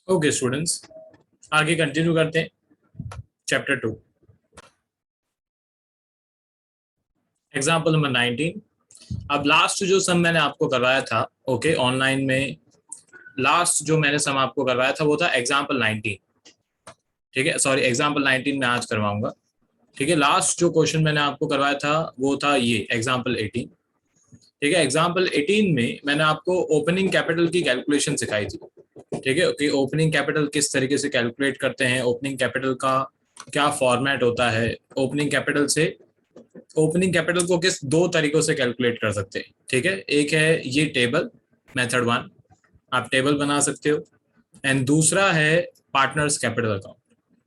Okay students, आगे continue करते हैं। Chapter 2, example number 19। अब लास्ट जो सम मैंने आपको करवाया था, ओके ऑनलाइन में लास्ट जो मैंने सम आपको करवाया था वो था एग्जाम्पल 19। ठीक है, सॉरी एग्जाम्पल 19 में आज करवाऊंगा। ठीक है, लास्ट जो क्वेश्चन मैंने आपको करवाया था वो था ये एग्जाम्पल 18। ठीक है, एग्जाम्पल 18 में मैंने आपको ओपनिंग कैपिटल की कैलकुलेशन सिखाई थी। ठीक है, कि ओपनिंग कैपिटल किस तरीके से कैलकुलेट करते हैं, ओपनिंग कैपिटल का क्या फॉर्मेट होता है, ओपनिंग कैपिटल को किस दो तरीकों से कैलकुलेट कर सकते हैं। ठीक है, एक है ये टेबल, मेथड 1, आप टेबल बना सकते हो। एंड दूसरा है पार्टनर्स कैपिटल अकाउंट।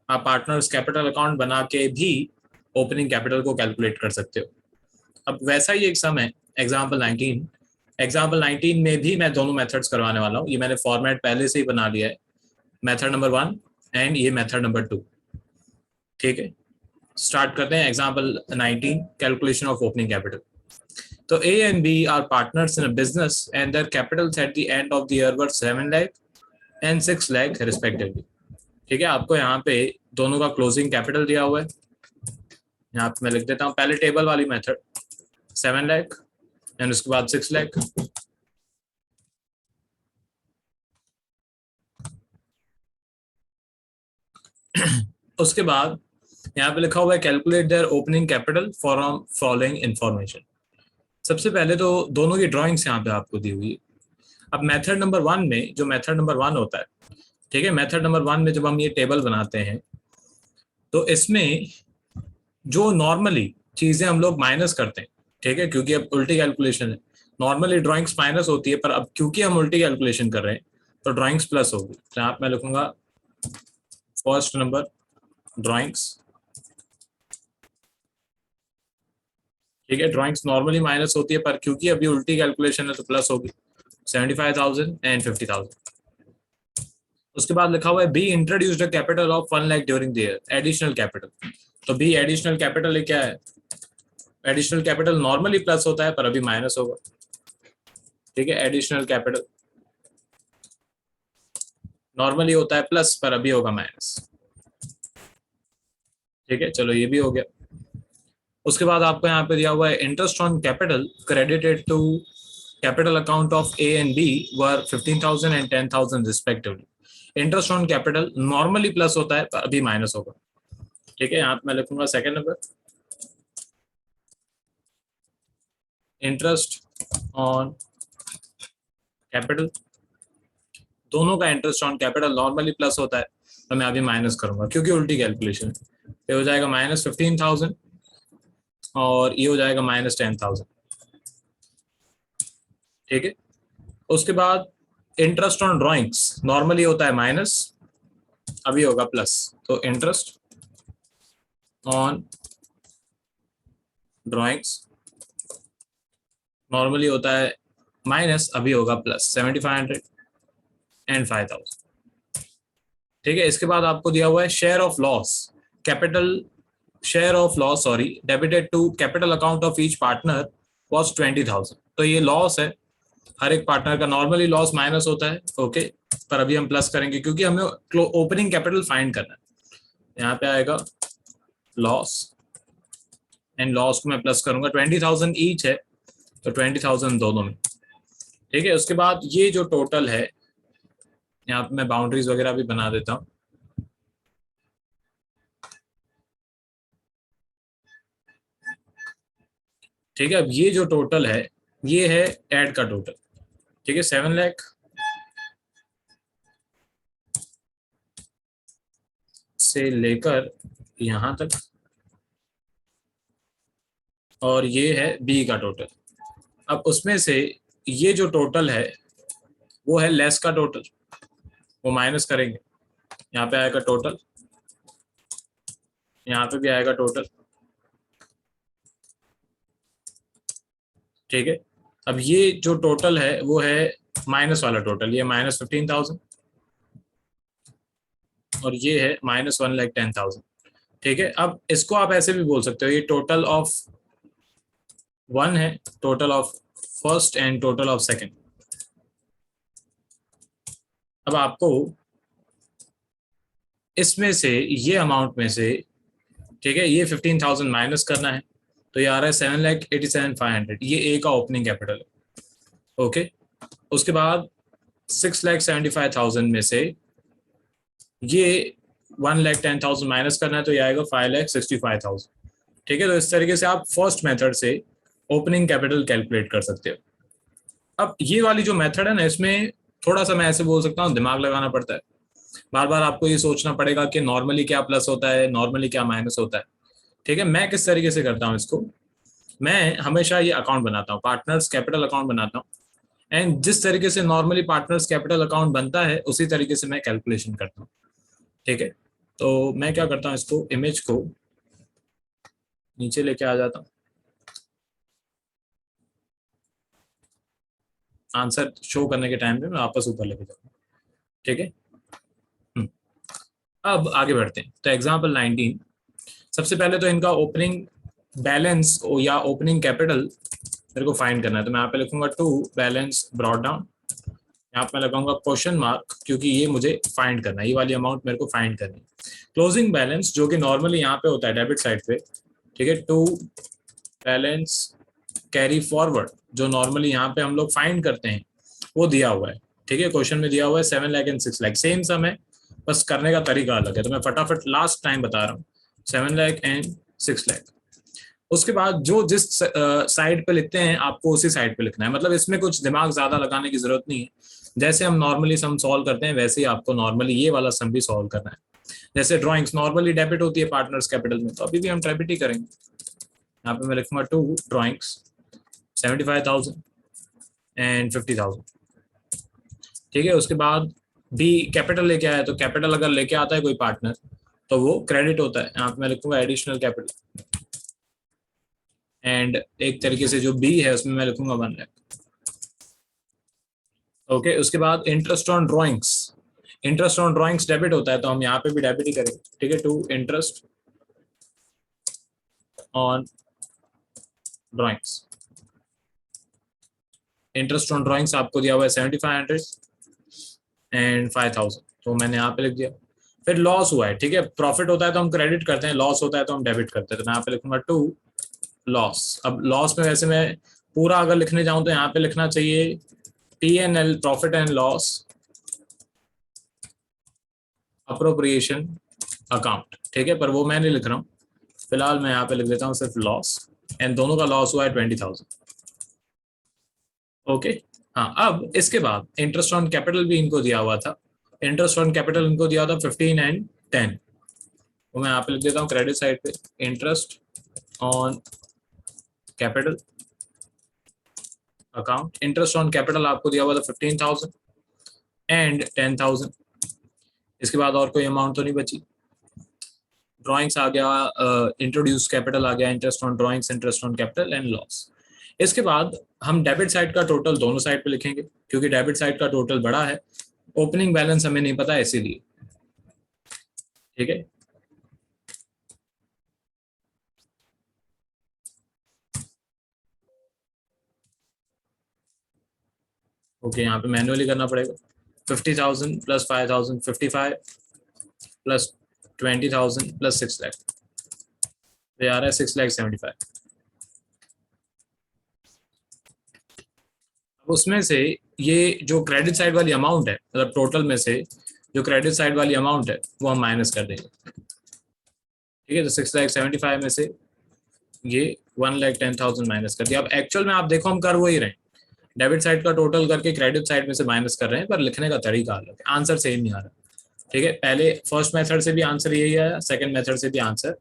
आप पार्टनर्स कैपिटल अकाउंट बना के भी ओपनिंग कैपिटल को कैलकुलेट कर सकते हो। अब वैसा ही एक सम है एग्जाम्पल 19। एग्जाम्पल 19 में भी मैं दोनों मेथड्स करवाने वाला हूँ। ये मैंने फॉर्मेट पहले से ही बना लिया है, मेथड नंबर 1 एंड ये मेथड नंबर 2। ठीक है, स्टार्ट करते हैं। Example 19, calculation of opening capital. तो A and B are partners in a business and their capitals at the end of the year were 7 lakh and 6 lakh respectively. ठीक है, आपको यहाँ पे दोनों का क्लोजिंग कैपिटल दिया हुआ है। यहाँ पे मैं लिख देता हूँ पहले टेबल वाली मेथड, 7 लाख एंड उसके बाद 6 लाख। उसके बाद यहाँ पे लिखा हुआ है calculate their opening capital for following information. सबसे पहले तो दोनों की ड्राइंग्स यहाँ पे आपको दी हुई है। अब मेथड नंबर 1 में, जो मेथड नंबर 1 होता है, ठीक है, मेथड नंबर 1 में जब हम ये टेबल बनाते हैं तो इसमें जो नॉर्मली चीजें हम लोग माइनस करते हैं, ठीक है, क्योंकि अब उल्टी कैलकुलेशन है। नॉर्मली ड्राइंग्स माइनस होती है, पर अब क्योंकि हम उल्टी कैलकुलेशन कर रहे हैं तो ड्राइंग्स प्लस होगी। तो यहाँ पे मैं लिखूंगा फर्स्ट नंबर ड्राइंग्स। ठीक है, ड्राइंग्स नॉर्मली माइनस होती है, पर क्योंकि अभी उल्टी कैलकुलेशन है तो प्लस होगी। 75,000 एंड 50,000। उसके बाद लिखा हुआ है be introduced a capital of 1 lakh during the year, additional capital. तो बी एडिशनल कैपिटल क्या है? एडिशनल कैपिटल नॉर्मली प्लस होता है पर अभी माइनस होगा। ठीक है, एडिशनल कैपिटल नॉर्मली होता है प्लस पर अभी होगा माइनस। ठीक है, चलो ये भी हो गया। उसके बाद आपको यहाँ पे दिया हुआ है interest on capital credited to capital account of A and B were 15,000 and 10,000 respectively. Interest on capital normally plus होता है पर अभी माइनस होगा। ठीक है, यहाँ पे मैं लिखूंगा second number interest on capital. दोनों का interest on capital normally plus होता है तो मैं अभी माइनस करूंगा क्योंकि उल्टी कैलकुलेशन है। ये हो जाएगा -15,000 और ये हो जाएगा -10,000। ठीक है, उसके बाद इंटरेस्ट ऑन ड्राइंग्स नॉर्मली होता है माइनस, अभी होगा प्लस। तो इंटरेस्ट ऑन ड्राइंग्स नॉर्मली होता है माइनस, अभी होगा प्लस 7,500 एंड 5,000। ठीक है, इसके बाद आपको दिया हुआ है share of loss capital, share of loss sorry debited to capital account of each partner was 20,000। तो ये लॉस है, हर एक पार्टनर का नॉर्मली लॉस माइनस होता है। ओके, पर अभी हम प्लस करेंगे क्योंकि हमें ओपनिंग कैपिटल फाइंड करना है। यहाँ पे आएगा लॉस एंड लॉस को मैं प्लस करूंगा, 20,000 ईच है तो 20,000 दोनों में। ठीक है, उसके बाद ये जो टोटल है, यहाँ पे मैं बाउंड्रीज वगैरह भी बना देता हूँ। ठीक है, अब ये जो टोटल है ये है एड का टोटल। ठीक है, 7 लाख से लेकर यहां तक, और ये है बी का टोटल। अब उसमें से ये जो टोटल है वो है लेस का टोटल, वो माइनस करेंगे। यहाँ पे आएगा टोटल, यहाँ पे भी आएगा टोटल। ठीक है, अब ये जो टोटल है वो है माइनस वाला टोटल, ये -15,000 और ये है -1,10,000। ठीक है, अब इसको आप ऐसे भी बोल सकते हो, ये टोटल ऑफ 1 है, total of first and total of second. अब आपको इसमें से ये अमाउंट में से, ठीक है, ये 15,000 माइनस करना है, तो ये आ रहा है 7,87,500, ये ए का ओपनिंग कैपिटल है। ओके, उसके बाद 6,75,000 में से ये 1,10,000 माइनस करना है, तो ये आएगा 5,65,000। ठीक है, तो इस तरीके से आप फर्स्ट मेथड से ओपनिंग कैपिटल कैलकुलेट कर सकते हो। अब ये वाली जो मेथड है ना, इसमें थोड़ा सा मैं ऐसे बोल सकता हूँ दिमाग लगाना पड़ता है। बार बार आपको ये सोचना पड़ेगा कि नॉर्मली क्या प्लस होता है, नॉर्मली क्या माइनस होता है। ठीक है, मैं किस तरीके से करता हूँ इसको, मैं हमेशा ये अकाउंट बनाता हूँ, पार्टनर्स कैपिटल अकाउंट बनाता हूँ। एंड जिस तरीके से नॉर्मली पार्टनर्स कैपिटल अकाउंट बनता है उसी तरीके से मैं कैलकुलेशन करता हूँ। ठीक है, तो मैं क्या करता हूँ, इसको इमेज को नीचे लेके आ जाता हूँ, आंसर शो करने के टाइम पे मैं वापस ऊपर लेके जाता हूँ। ठीक है, अब आगे बढ़ते हैं। तो एग्जाम्पल 19, सबसे पहले तो इनका ओपनिंग बैलेंस या ओपनिंग कैपिटल मेरे को फाइंड करना है। तो मैं यहाँ पे लिखूंगा टू बैलेंस ब्रॉट डाउन, यहाँ पे मैं लगाऊंगा क्वेश्चन मार्क, क्योंकि ये मुझे फाइंड करना है, ये वाली अमाउंट मेरे को फाइंड करनी है। क्लोजिंग बैलेंस जो कि नॉर्मली यहाँ पे होता है डेबिट साइड पे, ठीक है, टू बैलेंस कैरी फॉरवर्ड जो नॉर्मली यहाँ पे हम लोग फाइंड करते हैं, वो दिया हुआ है। ठीक है, क्वेश्चन में दिया हुआ है 7 लाख एंड 6 लाख, सेम सम है, बस करने का तरीका अलग है। तो मैं फटाफट लास्ट टाइम बता रहा हूँ, 7 लाख एंड 6 लाख। उसके बाद जो जिस साइड पे लिखते हैं आपको उसी साइड पे लिखना है, मतलब इसमें कुछ दिमाग ज्यादा लगाने की जरूरत नहीं है। जैसे हम नॉर्मली सम सॉल्व करते हैं वैसे ही आपको नॉर्मली ये वाला सम भी सॉल्व करना है। जैसे ड्राइंग्स नॉर्मली डेबिट होती है पार्टनर्स कैपिटल में, तो अभी भी हम डेबिट ही करेंगे। यहाँ पे मैं लिखूंगा टू ड्राइंग्स 75,000 एंड 50,000। ठीक है, उसके बाद बी कैपिटल लेके आया, तो कैपिटल अगर लेके आता है कोई पार्टनर तो वो क्रेडिट होता है। यहाँ पे मैं लिखूंगा एडिशनल कैपिटल, एंड एक तरीके से जो बी है उसमें मैं लिखूंगा 1 लाख। ओके, उसके बाद interest on drawings, interest on drawings debit होता है, तो हम यहाँ पे भी डेबिट ही करेंगे। ठीक है, to interest on drawings, interest on drawings आपको दिया हुआ है 7,500 एंड 5,000, तो मैंने यहाँ पे लिख दिया। फिर लॉस हुआ है, ठीक है, प्रॉफिट होता है तो हम क्रेडिट करते हैं, लॉस होता है तो हम डेबिट करते हैं, तो मैं यहाँ पे लिखूंगा टू लॉस। अब लॉस में वैसे मैं पूरा अगर लिखने जाऊं तो यहाँ पे लिखना चाहिए P&L, profit and loss appropriation account. ठीक है, पर वो मैं नहीं लिख रहा हूँ, फिलहाल मैं यहाँ पे लिख देता हूँ सिर्फ लॉस, एंड दोनों का लॉस हुआ है 20,000। ओके, हाँ, अब इसके बाद इंटरेस्ट ऑन कैपिटल भी इनको दिया हुआ था, इंटरेस्ट ऑन कैपिटल इनको दिया था 15 एंड 10, तो मैं यहाँ पे लिख देता हूँ क्रेडिट साइड पे interest on capital account. Interest on capital आपको दिया हुआ था 15,000 एंड 10,000। इसके बाद और कोई अमाउंट तो नहीं बची। ड्राइंग्स आ गया, इंट्रोड्यूस कैपिटल आ गया, interest on drawings, interest on capital and loss. इसके बाद हम डेबिट साइड का टोटल दोनों साइड पे लिखेंगे, क्योंकि डेबिट साइड का टोटल बड़ा है, ओपनिंग बैलेंस हमें नहीं पता है इसीलिए। ठीक है, ओके, यहाँ पे मैनुअली करना पड़ेगा। 50,000 प्लस 5,000 55 प्लस 20,000 प्लस 6 लाख, तो आ रहा है 6,75,000। उसमें से ये जो क्रेडिट साइड वाली अमाउंट है, मतलब टोटल में से जो क्रेडिट साइड वाली अमाउंट है वो हम माइनस कर देंगे। ठीक है, तो 6,75,000 में से ये 1,10,000 माइनस कर दिया। अब एक्चुअल में आप देखो हम कर वही रहे हैं, डेबिट साइड का टोटल करके क्रेडिट साइड में से माइनस कर रहे हैं, पर लिखने का तरीका अलग है, आंसर सेम नहीं आ रहा। ठीक है, पहले फर्स्ट मेथड से भी आंसर यही आया, सेकंड मेथड से भी आंसर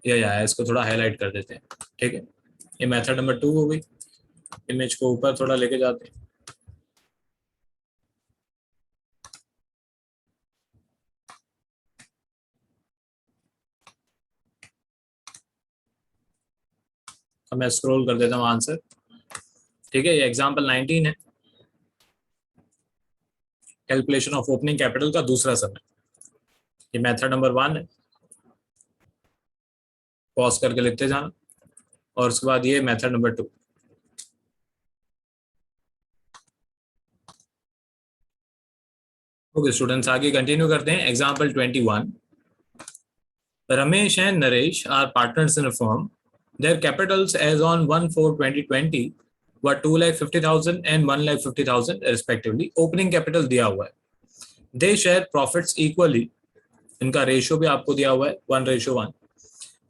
यही आया, इसको थोड़ा हाईलाइट कर देते हैं। ठीक है, ये मेथड नंबर 2 हो गई। इमेज को ऊपर थोड़ा लेके जाते हैं। अब मैं स्क्रॉल कर देता हूँ आंसर। ठीक है, ये एग्जाम्पल 19 है, कैलकुलेशन ऑफ ओपनिंग कैपिटल का दूसरा सम है। ये मेथड नंबर 1 है, पॉज करके लिखते जाना, और उसके बाद ये मेथड नंबर 2। ओके स्टूडेंट्स, आगे कंटिन्यू करते हैं। Example 21, Ramesh and Naresh are partners in a firm. Their capitals as on 1/4/2020 were 2,50,000 and 1,50,000 respectively. Opening capital दिया हुआ है. They share profits equally. इनका रेशियो भी आपको दिया हुआ है 1:1.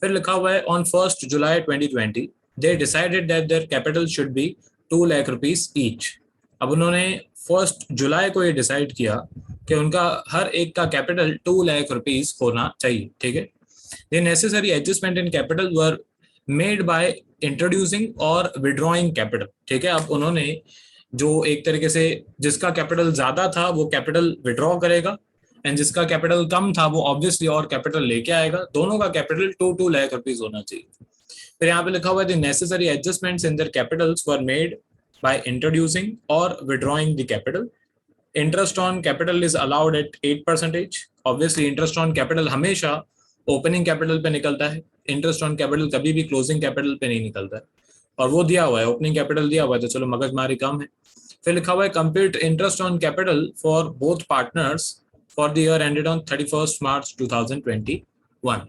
फिर लिखा हुआ है on 1st July 2020 they decided that their capital should be 2 lakh rupees each. अब उन्होंने 1 जुलाई को ये डिसाइड किया कि उनका हर एक का कैपिटल 2 लाख रुपीस होना चाहिए. ठीक है. The necessary adjustment in capital were made by introducing or withdrawing capital. ठीक है. अब उन्होंने जो एक तरीके से जिसका कैपिटल ज्यादा था वो कैपिटल विड्रॉ करेगा एंड जिसका कैपिटल कम था वो ऑब्वियसली और कैपिटल लेके आएगा. दोनों का कैपिटल 2 लाख रुपीस होना चाहिए. फिर यहाँ पे लिखा हुआ है the necessary adjustments in their capitals were made by introducing or withdrawing the capital. Interest on capital is allowed at 8%. Obviously interest on capital हमेशा ओपनिंग कैपिटल पे निकलता है. इंटरेस्ट ऑन कैपिटल कभी भी क्लोजिंग कैपिटल पे नहीं निकलता है. और वो दिया हुआ है, ओपनिंग कैपिटल दिया हुआ है, तो चलो मगजमारी कम है. फिर लिखा हुआ है compute interest on capital for both partners for the year ended on 31 मार्च 2021.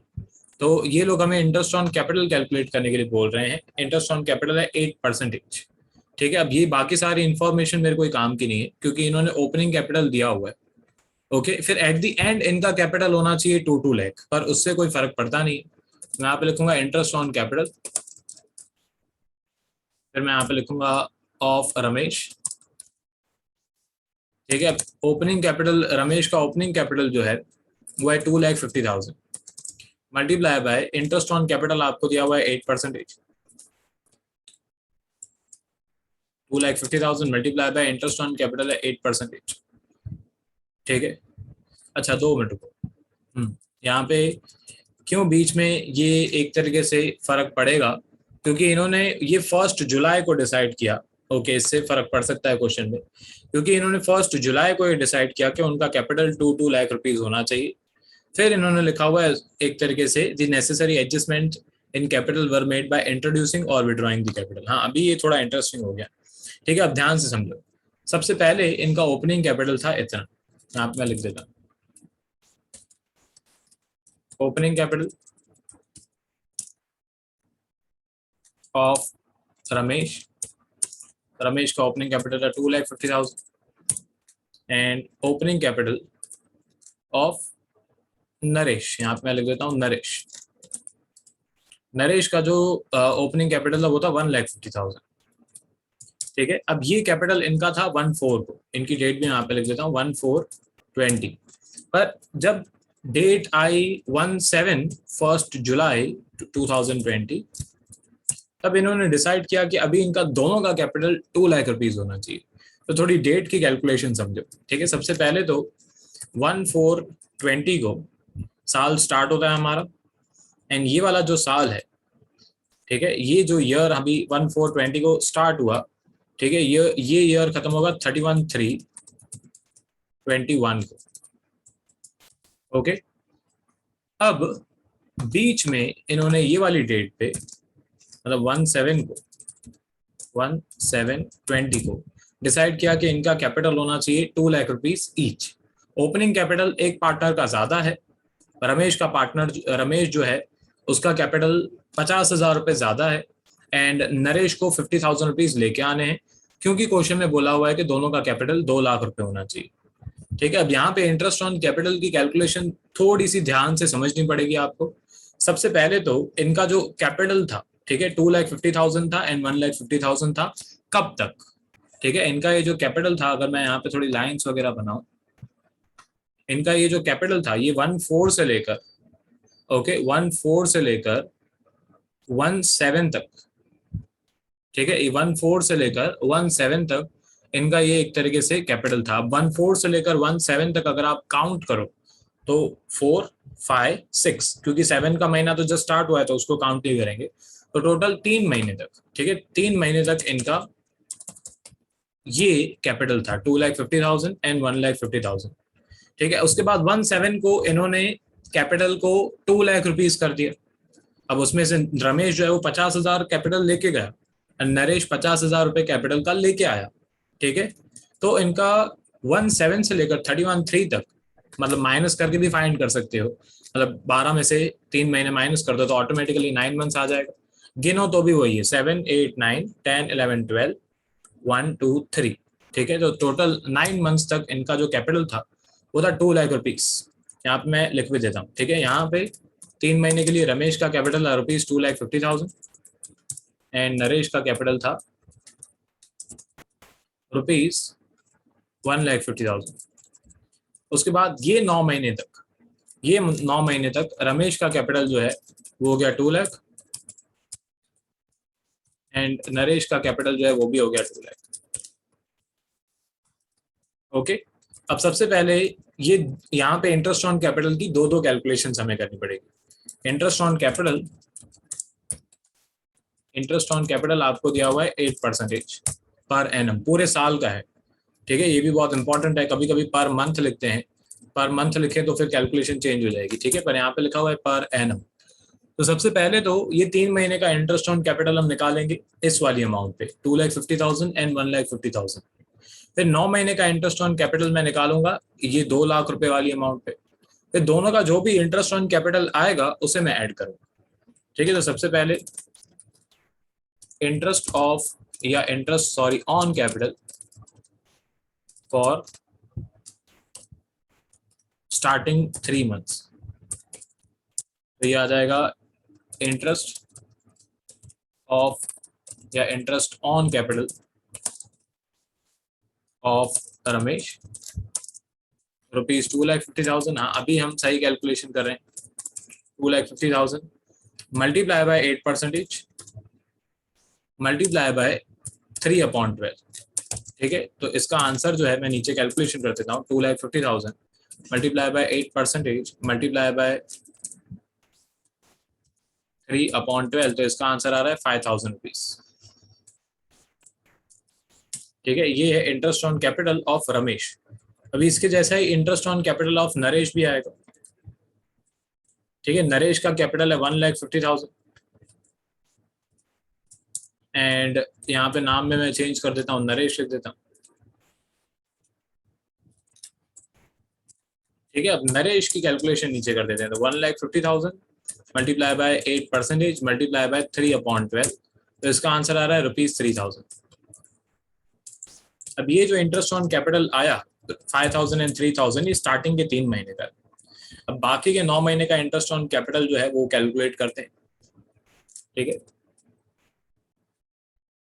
तो ये लोग हमें इंटरेस्ट ऑन कैपिटल कैलकुलेट करने के लिए बोल रहे हैं. इंटरेस्ट ऑन कैपिटल है 8%. ठीक है. अब ये बाकी सारी इंफॉर्मेशन मेरे कोई काम की नहीं है क्योंकि इन्होंने ओपनिंग कैपिटल दिया हुआ है. ओके. फिर एट द एंड इनका कैपिटल होना चाहिए 2 लाख, पर उससे कोई फर्क पड़ता नहीं. मैं यहाँ पे लिखूंगा इंटरेस्ट ऑन कैपिटल. फिर मैं यहाँ पे लिखूंगा ऑफ रमेश. ठीक है. ओपनिंग कैपिटल रमेश का ओपनिंग कैपिटल जो है वो है 2,50,000 multiply by interest on capital आपको दिया हुआ है 8%. 2,50,000 multiply by interest on capital है 8%. ठीक है. अच्छा 2 मिनट रुको. यहाँ पे क्यों बीच में ये एक तरीके से फर्क पड़ेगा क्योंकि इन्होंने ये 1 जुलाई को डिसाइड किया. ओके. इससे फर्क पड़ सकता है क्वेश्चन में क्योंकि इन्होंने 1 जुलाई को ये डिसाइड किया कि उनका कैपिटल 2 लाख रुपीस होना चाहिए. फिर इन्होंने लिखा हुआ है एक तरीके से the necessary adjustment in capital were made by introducing और विड्रॉइंग द कैपिटल. हाँ अभी ये थोड़ा इंटरेस्टिंग हो गया. ठीक है. अब ध्यान से समझो. सबसे पहले इनका ओपनिंग कैपिटल था इतना. आप मैं लिख देता opening capital of Ramesh. Ramesh का ओपनिंग कैपिटल है 2,50,000 and opening capital of Naresh. यहाँ पे मैं लिख देता हूँ नरेश. नरेश का जो ओपनिंग कैपिटल है वो था 1,50,000. ठीक है. अब ये कैपिटल इनका था 1/4 को. इनकी डेट भी यहाँ पे लिख देता हूँ 1/4/20. पर जब डेट आई 1 जुलाई 2020 तब इन्होंने डिसाइड किया कि अभी इनका दोनों का कैपिटल 2 लाख रुपीस होना चाहिए. तो थोड़ी डेट की कैलकुलेशन समझो. ठीक है. सबसे पहले तो 1/4/20 को साल स्टार्ट होता है हमारा एंड ये वाला जो साल है, ठीक है, ये जो ईयर अभी 1/4/20 को स्टार्ट हुआ, ठीक है, ये ईयर खत्म होगा 31/3/21 को. ओके. अब बीच में इन्होंने ये वाली डेट पे मतलब 1/7/20 को डिसाइड किया कि इनका कैपिटल होना चाहिए 2 lakh rupees each. Opening capital एक पार्टनर का ज्यादा है. रमेश का पार्टनर रमेश जो है उसका कैपिटल 50,000 रुपये ज्यादा है एंड नरेश को 50,000 रुपीज लेके आने हैं क्योंकि क्वेश्चन में बोला हुआ है कि दोनों का कैपिटल 2 लाख रुपए होना चाहिए. ठीक है. अब यहाँ पे इंटरेस्ट ऑन कैपिटल की कैलकुलेशन थोड़ी सी ध्यान से समझनी पड़ेगी आपको. सबसे पहले तो इनका जो कैपिटल था, ठीक है, 2,50,000 था एंड 1,50,000 था. कब तक? ठीक है. इनका ये जो कैपिटल था, अगर मैं यहाँ पे थोड़ी लाइंस वगैरह बनाऊं, इनका ये जो कैपिटल था ये 1/4 से लेकर 1/4 से लेकर 1/7 तक, ठीक है, 1/4 से लेकर 1/7 तक इनका ये एक तरीके से कैपिटल था. 1/4 से लेकर 1/7 तक अगर आप काउंट करो तो 4, 5, 6, क्योंकि 7 का महीना तो जस्ट स्टार्ट हुआ है तो उसको काउंट नहीं करेंगे. तो टोटल 3 महीने तक, ठीक है, 3 महीने तक इनका ये कैपिटल था 2,50,000 एंड 1,50,000. ठीक है. उसके बाद 1/7 को इन्होंने कैपिटल को 2 लाख रुपीस कर दिया. अब उसमें से रमेश जो है वो 50,000 कैपिटल लेके गया और नरेश 50,000 रुपए कैपिटल का लेके आया. ठीक है. तो इनका 1/7 से लेकर 31/3 तक मतलब माइनस करके भी फाइंड कर सकते हो, मतलब 12 में से 3 महीने माइनस कर दो तो ऑटोमेटिकली 9 मंथ्स आ जाएगा। गिनो तो भी वही है, 7 8 9 10 11 12 1 2 3। ठीक है, तो टोटल 9 मंथ्स तक इनका जो कैपिटल था वो था 2 लाख रुपीज। यहाँ पे मैं लिख भी देता हूँ। ठीक है, यहाँ पे 3 महीने के लिए रमेश का कैपिटल था ₹2,50,000 एंड नरेश का कैपिटल था ₹1,50,000। उसके बाद ये 9 महीने तक रमेश का कैपिटल जो है वो हो गया 2 लाख एंड नरेश का कैपिटल जो है वो भी हो गया 2 लाख। ओके, अब सबसे पहले ये यहाँ पे इंटरेस्ट ऑन कैपिटल की दो दो कैलकुलेशन हमें करनी पड़ेगी। इंटरेस्ट ऑन कैपिटल आपको दिया हुआ है 8% पर एनम, पूरे साल का है। ठीक है, ये भी बहुत इंपॉर्टेंट है, कभी कभी पर मंथ लिखते हैं, पर मंथ लिखे तो फिर कैलकुलेशन चेंज हो जाएगी। ठीक है, पर यहाँ पे लिखा हुआ है पर एनम। तो सबसे पहले तो ये 3 महीने का इंटरेस्ट ऑन कैपिटल हम निकालेंगे इस वाली अमाउंट पे, 2,50,000 एंड 1,50,000। फिर 9 महीने का इंटरेस्ट ऑन कैपिटल मैं निकालूंगा ये 2 लाख रुपए वाली अमाउंट पे। फिर दोनों का जो भी इंटरेस्ट ऑन कैपिटल आएगा उसे मैं ऐड करूंगा। ठीक है, तो सबसे पहले interest on capital for starting 3 months, तो ये आ जाएगा इंटरेस्ट ऑफ या interest on capital of Ramesh ₹2,50,000। हाँ, अभी हम सही कैलकुलेशन कर रहे हैं। 2,50,000 मल्टीप्लाई बाय 8% मल्टीप्लाई बाय 3/12। ठीक है, तो इसका आंसर जो है मैं नीचे कैलकुलेशन कर देता हूँ। 2,50,000 मल्टीप्लाई बाय 8% मल्टीप्लाई बाय 3/12, तो इसका आंसर आ रहा है ₹5,000। ठीक है, ये है interest on capital of Ramesh. अभी इसके जैसा ही interest on capital of Naresh भी आएगा। ठीक है, नरेश का कैपिटल है 1,50,000 एंड यहाँ पे नाम में मैं चेंज कर देता हूँ, नरेश लिख देता हूँ। ठीक है, अब नरेश की कैलकुलेशन नीचे कर देते हैं, तो 1,50,000 मल्टीप्लाई बाय 8% मल्टीप्लाई बाय 3/12, तो इसका आंसर आ रहा है ₹3,000। अब ये जो इंटरेस्ट ऑन कैपिटल आया 5,000 एंड 3,000, ये स्टार्टिंग के 3 महीने का। अब बाकी के 9 महीने का इंटरेस्ट ऑन कैपिटल जो है वो कैलकुलेट करते हैं। ठीक है,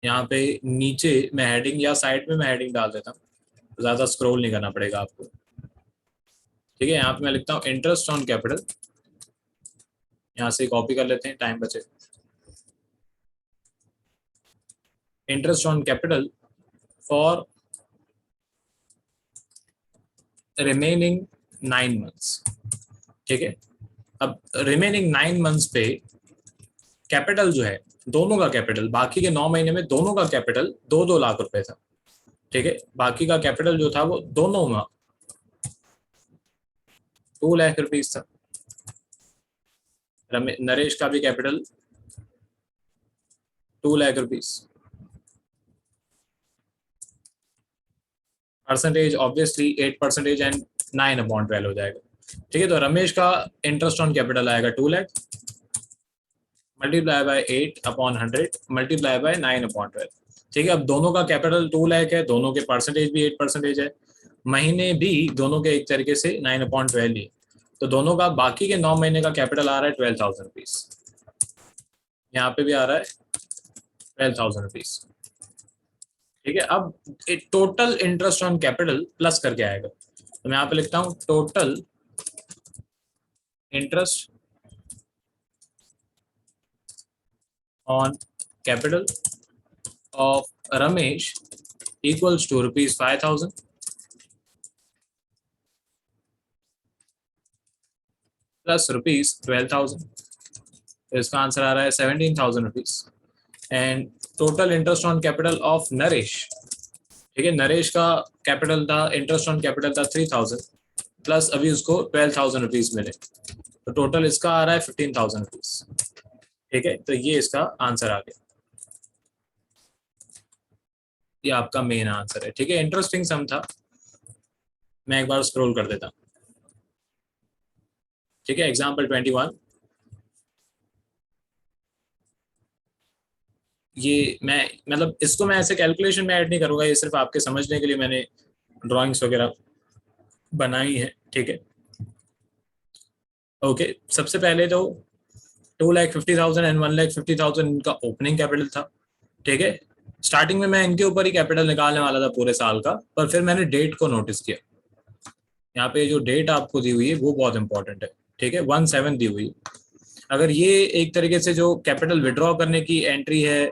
यहाँ पे नीचे मैं हेडिंग या साइड में मैं हेडिंग डाल देता हूँ, ज्यादा स्क्रॉल नहीं करना पड़ेगा आपको। ठीक है, यहाँ पे मैं लिखता हूँ इंटरेस्ट ऑन कैपिटल, यहाँ से कॉपी कर लेते हैं टाइम बचे। Interest on capital for remaining 9 months. ठीक है, अब रिमेनिंग 9 मंथ्स पे कैपिटल जो है, दोनों का कैपिटल, बाकी के 9 महीने में दोनों का कैपिटल 2-2 लाख रुपए था। ठीक है, बाकी का कैपिटल जो था वो दोनों में 2 लाख रुपीज था। नरेश का भी capital 2 lakh rupees. Percentage obviously 8% and 9/12 हो जाएगा। ठीक है, तो रमेश का इंटरेस्ट ऑन कैपिटल आएगा 2 lakh multiply by 8/100 multiply by 9/12। ठीक है, अब दोनों का कैपिटल 2 लाख है, दोनों के परसेंटेज भी 8% है, महीने भी दोनों के एक तरीके से 9/12 ही, तो दोनों का बाकी के 9 महीने का कैपिटल आ रहा है ₹12,000। यहाँ पे भी आ रहा है ₹12,000। ठीक है, अब total interest on capital plus करके आएगा, तो मैं यहाँ पे लिखता हूँ total interest on capital of Ramesh equals to ₹5,000 plus ₹12,000, तो इसका आंसर आ रहा है ₹17,000। And total interest on capital of Naresh, ठीक है, नरेश का कैपिटल था, इंटरेस्ट ऑन कैपिटल था 3,000 प्लस अभी उसको ₹12,000 मिले, तो टोटल इसका आ रहा है ₹15,000। ठीक है, तो ये इसका आंसर आ गया, ये आपका मेन आंसर है। ठीक है, इंटरेस्टिंग सम था, मैं एक बार स्क्रॉल कर देता हूँ। ठीक है, एग्जाम्पल 21, ये मैं मतलब इसको मैं ऐसे कैलकुलेशन में ऐड नहीं करूंगा, ये सिर्फ आपके समझने के लिए मैंने ड्राइंग्स वगैरह बनाई है। ठीक है, ओके। सबसे पहले तो 2,50,000 एंड 1,50,000 इनका ओपनिंग कैपिटल था। ठीक है, स्टार्टिंग में मैं इनके ऊपर ही कैपिटल निकालने वाला था पूरे साल का, पर फिर मैंने डेट को नोटिस किया। यहाँ पे जो डेट आपको दी हुई है वो बहुत इंपॉर्टेंट है। ठीक है, 1/7 दी हुई है। अगर ये एक तरीके से जो कैपिटल विड्रॉ करने की एंट्री है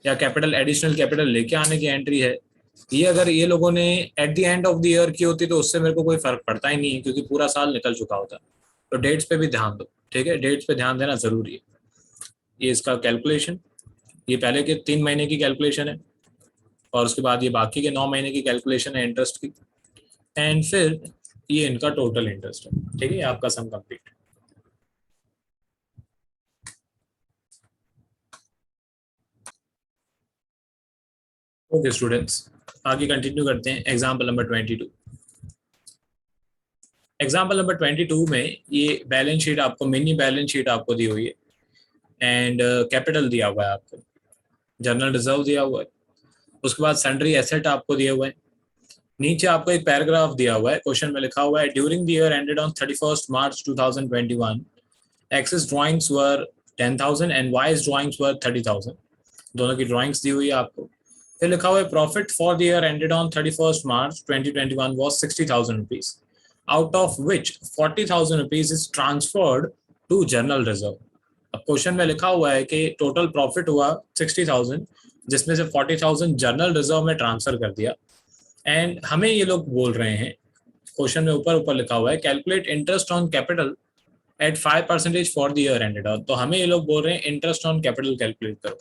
या कैपिटल एडिशनल कैपिटल लेके आने की एंट्री है, ये अगर ये लोगों ने eight the end of the year की होती तो उससे मेरे को कोई फर्क पड़ता ही नहीं है, क्योंकि पूरा साल निकल चुका होता। तो डेट्स पे भी ध्यान दो। ठीक है, डेट्स पे ध्यान देना जरूरी है। ये इसका कैलकुलेशन, ये पहले के 3 महीने की कैलकुलेशन है, और उसके बाद ये बाकी के 9 महीने की कैलकुलेशन है इंटरेस्ट की, एंड फिर ये इनका टोटल इंटरेस्ट है। ठीक है, आपका सम कंप्लीट। ओके स्टूडेंट्स, आगे कंटिन्यू करते हैं। Example number 22। एग्जाम्पल नंबर 22 में ये बैलेंस शीट आपको, मिनी बैलेंस शीट आपको दी हुई है, एंड कैपिटल दिया हुआ है आपको, जनरल रिजर्व दिया हुआ है, उसके बाद सन्ड्री एसेट आपको दिया हुआ है। नीचे आपको एक पैराग्राफ दिया हुआ है, क्वेश्चन में लिखा हुआ है during the year ended on 31st March 2021 excess drawings were 10,000 and wise drawings were 30,000। दोनों की ड्राइंग्स दी हुई है आपको। फिर लिखा हुआ है profit for the year ended on 31st March 2021 was 60,000 rupees, out of which 40,000 rupees is transferred to general reserve। अब क्वेश्चन में लिखा हुआ है कि टोटल प्रॉफिट हुआ 60,000, जिसमें से 40,000 जनरल रिजर्व में ट्रांसफर कर दिया। एंड हमें ये लोग बोल रहे हैं, क्वेश्चन में ऊपर ऊपर लिखा हुआ है calculate interest on capital eight 5% for the year ended. तो हमें ये लोग बोल रहे हैं इंटरेस्ट ऑन कैपिटल कैलकुलेट करो।